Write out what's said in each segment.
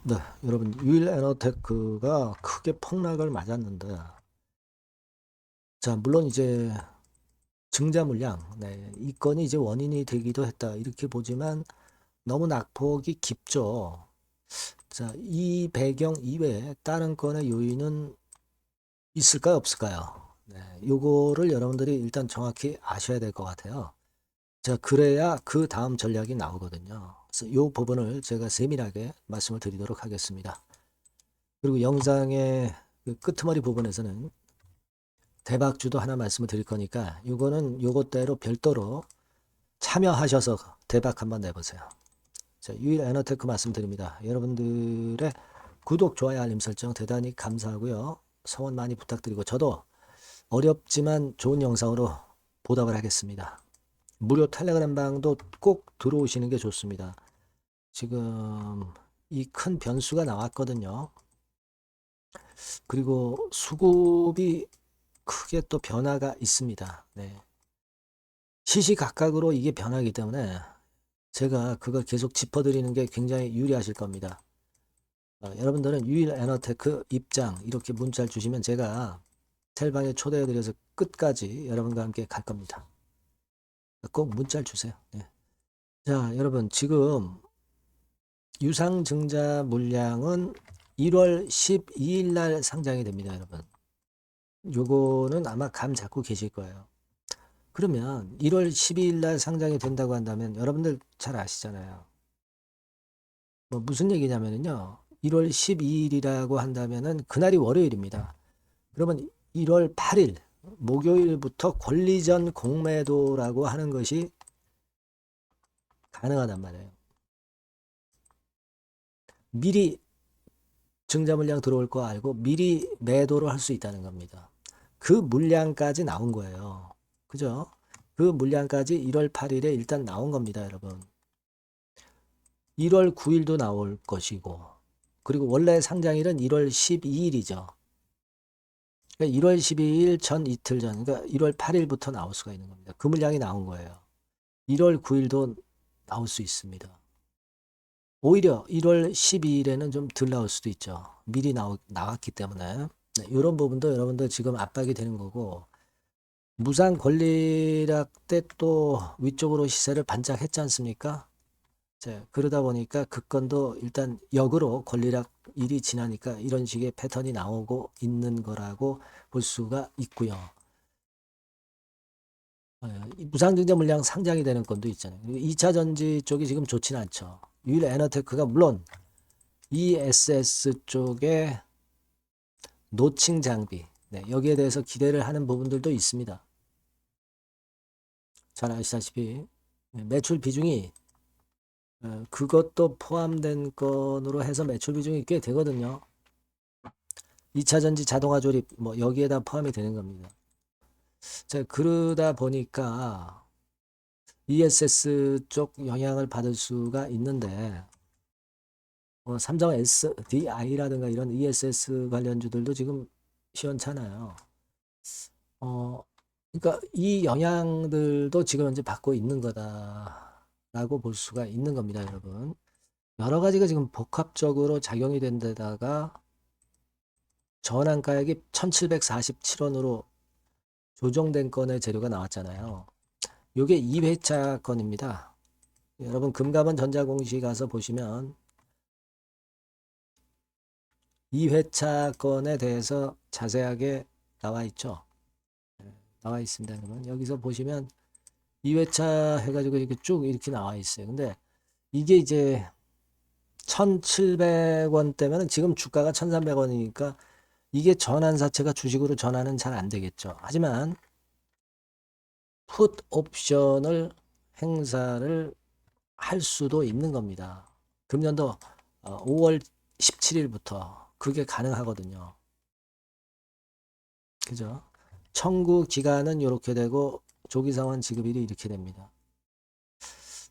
네, 여러분 유일 에너테크가 크게 폭락을 맞았는데, 자 물론 이제 증자 물량, 네, 이 건이 이제 원인이 되기도 했다 이렇게 보지만 너무 낙폭이 깊죠. 자, 이 배경 이외에 다른 건의 요인은 있을까요, 없을까요? 네, 요거를 여러분들이 일단 정확히 아셔야 될 것 같아요. 자, 그래야 그 다음 전략이 나오거든요. 그래서 요 부분을 제가 세밀하게 말씀을 드리도록 하겠습니다. 그리고 영상의 그 끄트머리 부분에서는 대박주도 하나 말씀을 드릴 거니까 요거는 요것대로 별도로 참여하셔서 대박 한번 내보세요. 자, 유일 에너테크 말씀드립니다. 여러분들의 구독, 좋아요, 알림 설정 대단히 감사하고요. 성원 많이 부탁드리고 저도 어렵지만 좋은 영상으로 보답을 하겠습니다. 무료 텔레그램 방도 꼭 들어오시는 게 좋습니다. 지금 이 큰 변수가 나왔거든요. 그리고 수급이 크게 또 변화가 있습니다. 네. 시시각각으로 이게 변하기 때문에 제가 그걸 계속 짚어드리는 게 굉장히 유리하실 겁니다. 여러분들은 유일 에너테크 입장 이렇게 문자를 주시면 제가 텔방에 초대해드려서 끝까지 여러분과 함께 갈 겁니다. 꼭 문자를 주세요. 네. 자, 여러분 지금 유상증자 물량은 1월 12일 날 상장이 됩니다, 여러분. 요거는 아마 감 잡고 계실 거예요. 그러면 1월 12일 날 상장이 된다고 한다면 여러분들 잘 아시잖아요. 뭐 무슨 얘기냐면요. 1월 12일이라고 한다면은 그날이 월요일입니다. 그러면 1월 8일 목요일부터 권리전 공매도라고 하는 것이 가능하단 말이에요. 미리 증자 물량 들어올 거 알고 미리 매도를 할 수 있다는 겁니다. 그 물량까지 나온 거예요. 그죠? 그 물량까지 1월 8일에 일단 나온 겁니다, 여러분. 1월 9일도 나올 것이고, 그리고 원래 상장일은 1월 12일이죠. 그러니까 1월 12일 전 이틀 전, 그러니까 1월 8일부터 나올 수가 있는 겁니다. 그 물량이 나온 거예요. 1월 9일도 나올 수 있습니다. 오히려 1월 12일에는 좀 덜 나올 수도 있죠. 미리 나왔기 때문에. 네, 이런 부분도 여러분들 지금 압박이 되는 거고, 무상 권리락 때 또 위쪽으로 시세를 반짝했지 않습니까? 자, 그러다 보니까 그 건도 일단 역으로 권리락 일이 지나니까 이런 식의 패턴이 나오고 있는 거라고 볼 수가 있고요. 무상증자 물량 상장이 되는 건도 있잖아요. 2차 전지 쪽이 지금 좋지는 않죠. 유일 에너테크가 물론 ESS 쪽에 노칭 장비, 네, 여기에 대해서 기대를 하는 부분들도 있습니다. 잘 아시다시피 매출 비중이 그것도 포함된 건으로 해서 매출 비중이 꽤 되거든요. 2차 전지 자동화 조립 뭐 여기에다 포함이 되는 겁니다. 자, 그러다 보니까 ESS 쪽 영향을 받을 수가 있는데 삼성 SDI라든가 이런 ESS 관련주들도 지금 시원찮아요. 어, 그러니까 이 영향들도 지금 현재 받고 있는 거다라고 볼 수가 있는 겁니다, 여러분. 여러 가지가 지금 복합적으로 작용이 된 데다가 전환가액이 1747원으로 조정된 건의 재료가 나왔잖아요. 요게 2회차 건입니다. 여러분 금감원 전자공시 가서 보시면 2회차 건에 대해서 자세하게 나와 있죠. 나와 있습니다. 여러분 여기서 보시면 2회차 해가지고 이렇게 쭉 이렇게 나와 있어요. 근데 이게 이제 1700원대면 지금 주가가 1300원이니까 이게 전환사채가 주식으로 전환은 잘 안 되겠죠. 하지만 풋 옵션을 행사를 할 수도 있는 겁니다. 금년도 5월 17일부터 그게 가능하거든요. 그죠? 청구 기간은 이렇게 되고 조기상환 지급일이 이렇게 됩니다.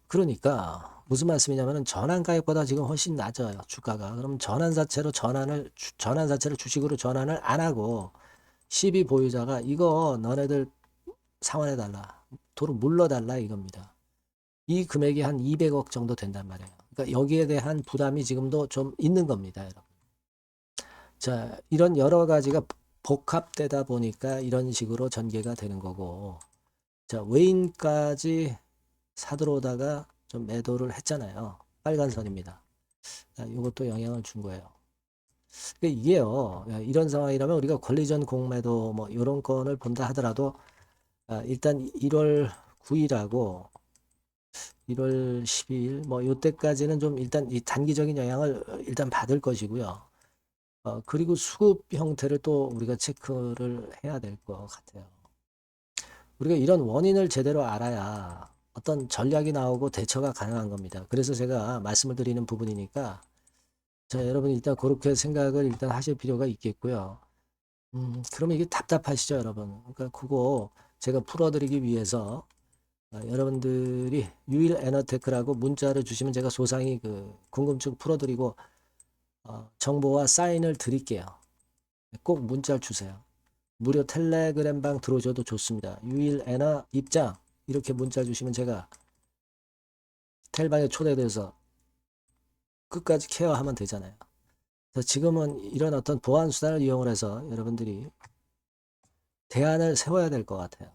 그러니까 무슨 말씀이냐면은 전환가액보다 지금 훨씬 낮아요. 주가가. 그럼 전환사채를 주식으로 전환을 안 하고 12 보유자가 이거 너네들 상환해달라. 도로 물러달라 이겁니다. 이 금액이 한 200억 정도 된단 말이에요. 그러니까 여기에 대한 부담이 지금도 좀 있는 겁니다, 여러분. 자, 이런 여러 가지가 복합되다 보니까 이런 식으로 전개가 되는 거고, 자, 외인까지 사들어오다가 좀 매도를 했잖아요. 빨간 선입니다. 자, 이것도 영향을 준 거예요. 그러니까 이게요, 이런 상황이라면 우리가 권리전 공매도 뭐 이런 건을 본다 하더라도 일단 1월 9일하고 1월 12일 뭐 요때까지는 좀 일단 이 단기적인 영향을 일단 받을 것이고요. 그리고 수급 형태를 또 우리가 체크를 해야 될 것 같아요. 우리가 이런 원인을 제대로 알아야 어떤 전략이 나오고 대처가 가능한 겁니다. 그래서 제가 말씀을 드리는 부분이니까 자, 여러분 일단 그렇게 생각을 일단 하실 필요가 있겠고요. 그러면 이게 답답하시죠, 여러분? 그러니까 그거 제가 풀어드리기 위해서 여러분들이 유일 에너테크라고 문자를 주시면 제가 소상히 그 궁금증 풀어드리고 정보와 사인을 드릴게요. 꼭 문자를 주세요. 무료 텔레그램방 들어오셔도 좋습니다. 유일 에너 입장 이렇게 문자 주시면 제가 텔방에 초대돼서 끝까지 케어하면 되잖아요. 그래서 지금은 이런 어떤 보안 수단을 이용을 해서 여러분들이 대안을 세워야 될 것 같아요.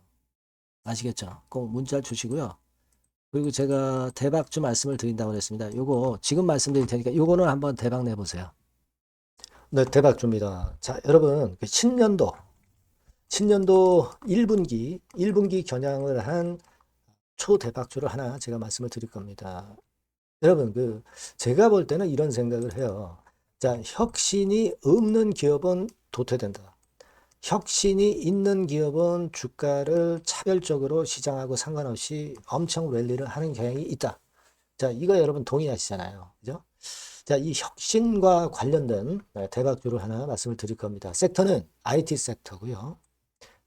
아시겠죠? 꼭 문자 주시고요. 그리고 제가 대박주 말씀을 드린다고 했습니다. 요거 지금 말씀드릴 테니까 요거는 한번 대박 내보세요. 네, 대박주입니다. 자, 여러분 그 신년도 1분기 겨냥을 한 초대박주를 하나 제가 말씀을 드릴 겁니다. 여러분 그 제가 볼 때는 이런 생각을 해요. 자, 혁신이 없는 기업은 도태된다. 혁신이 있는 기업은 주가를 차별적으로 시장하고 상관없이 엄청 랠리를 하는 경향이 있다. 자, 이거 여러분 동의하시잖아요. 그죠? 자, 이 혁신과 관련된 대박주를 하나 말씀을 드릴 겁니다. 섹터는 IT 섹터고요.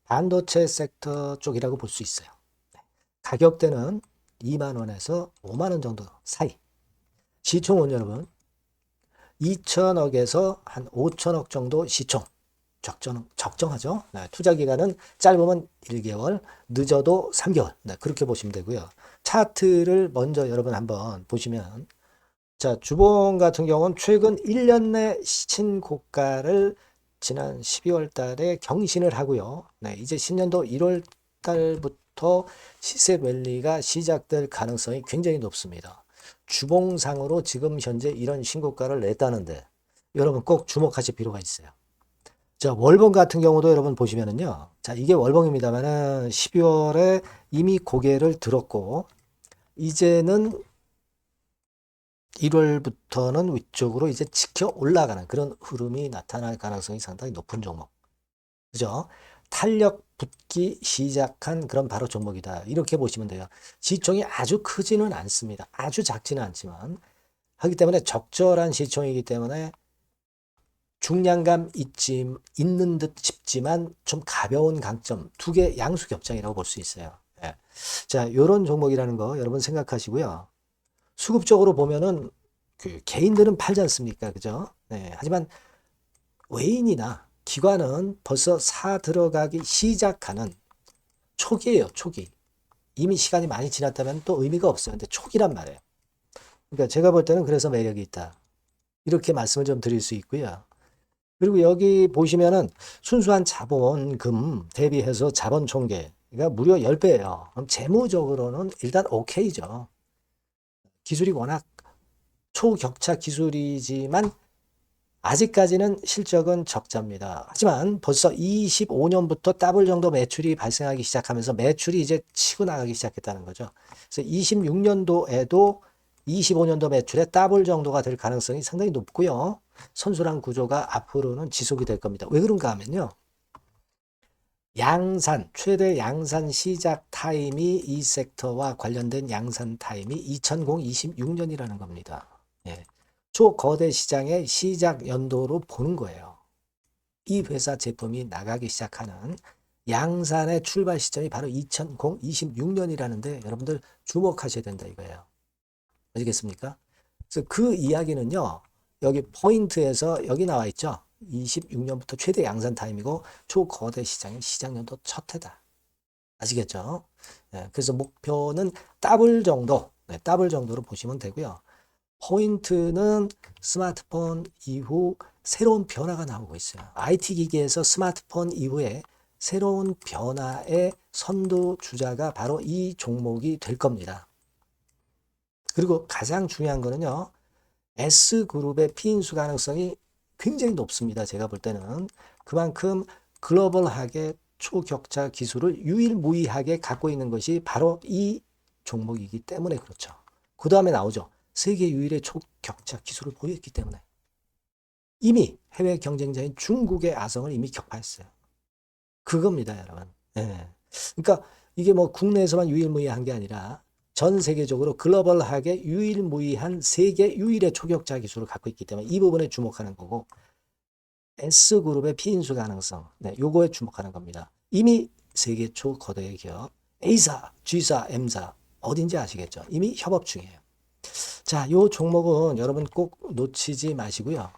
반도체 sek터 쪽이라고 볼 수 있어요. 가격대는 2만 원에서 5만 원 정도 사이. 시총은 여러분 2천억에서 한 5천억 정도 시총. 적정하죠. 네, 투자 기간은 짧으면 1개월, 늦어도 3개월. 네, 그렇게 보시면 되고요. 차트를 먼저 여러분 한번 보시면 자, 주봉 같은 경우는 최근 1년 내 신고가를 지난 12월 달에 경신을 하고요. 네, 이제 신년도 1월 달부터 시세 랠리가 시작될 가능성이 굉장히 높습니다. 주봉상으로 지금 현재 이런 신고가를 냈다는데 여러분 꼭 주목하실 필요가 있어요. 자, 월봉 같은 경우도 여러분 보시면은요. 자, 이게 월봉입니다만은 12월에 이미 고개를 들었고 이제는 1월부터는 위쪽으로 이제 지켜 올라가는 그런 흐름이 나타날 가능성이 상당히 높은 종목. 그죠? 탄력 붙기 시작한 그런 바로 종목이다. 이렇게 보시면 돼요. 시총이 아주 크지는 않습니다. 아주 작지는 않지만 하기 때문에 적절한 시총이기 때문에 중량감 있는 듯 싶지만 좀 가벼운 강점 두 개 양수 겹장이라고 볼 수 있어요. 예. 자, 이런 종목이라는 거 여러분 생각하시고요. 수급적으로 보면은 그 개인들은 팔지 않습니까? 그죠? 네. 하지만 외인이나 기관은 벌써 사 들어가기 시작하는 초기예요, 초기. 이미 시간이 많이 지났다면 또 의미가 없어요. 근데 초기란 말이에요. 그러니까 제가 볼 때는 그래서 매력이 있다. 이렇게 말씀을 좀 드릴 수 있고요. 그리고 여기 보시면은 순수한 자본금 대비해서 자본 총계가 무려 10배예요. 그럼 재무적으로는 일단 오케이죠. 기술이 워낙 초격차 기술이지만 아직까지는 실적은 적자입니다. 하지만 벌써 25년부터 더블 정도 매출이 발생하기 시작하면서 매출이 이제 치고 나가기 시작했다는 거죠. 그래서 26년도에도 25년도 매출의 더블 정도가 될 가능성이 상당히 높고요. 선순환 구조가 앞으로는 지속이 될 겁니다. 왜 그런가 하면요. 양산, 최대 양산 시작 타임이 이 섹터와 관련된 양산 타임이 2026년이라는 겁니다. 예. 초거대 시장의 시작 연도로 보는 거예요. 이 회사 제품이 나가기 시작하는 양산의 출발 시점이 바로 2026년이라는데 여러분들 주목하셔야 된다 이거예요. 아시겠습니까? 그래서 그 이야기는요. 여기 포인트에서 여기 나와 있죠. 26년부터 최대 양산 타임이고 초거대 시장의 시작 연도 첫 해다. 아시겠죠? 네, 그래서 목표는 더블 정도, 더블 정도로 보시면 되고요. 포인트는 스마트폰 이후 새로운 변화가 나오고 있어요. IT 기기에서 스마트폰 이후에 새로운 변화의 선두주자가 바로 이 종목이 될 겁니다. 그리고 가장 중요한 거는요. S그룹의 피인수 가능성이 굉장히 높습니다. 제가 볼 때는. 그만큼 글로벌하게 초격차 기술을 유일무이하게 갖고 있는 것이 바로 이 종목이기 때문에 그렇죠. 그 다음에 나오죠. 세계 유일의 초격차 기술을 보였기 때문에. 이미 해외 경쟁자인 중국의 아성을 이미 격파했어요. 그겁니다, 여러분. 예. 그러니까 이게 뭐 국내에서만 유일무이한 게 아니라 전 세계적으로 글로벌하게 유일무이한 세계 유일의 초격차 기술을 갖고 있기 때문에 이 부분에 주목하는 거고, S그룹의 피인수 가능성, 네, 요거에 주목하는 겁니다. 이미 세계 초거대 기업 A사, G사, M사 어딘지 아시겠죠? 이미 협업 중이에요. 자, 요 종목은 여러분 꼭 놓치지 마시고요.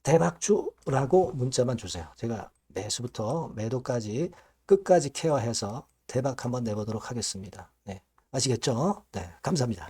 대박주라고 문자만 주세요. 제가 매수부터 매도까지 끝까지 케어해서 대박 한번 내보도록 하겠습니다. 네, 아시겠죠? 네, 감사합니다.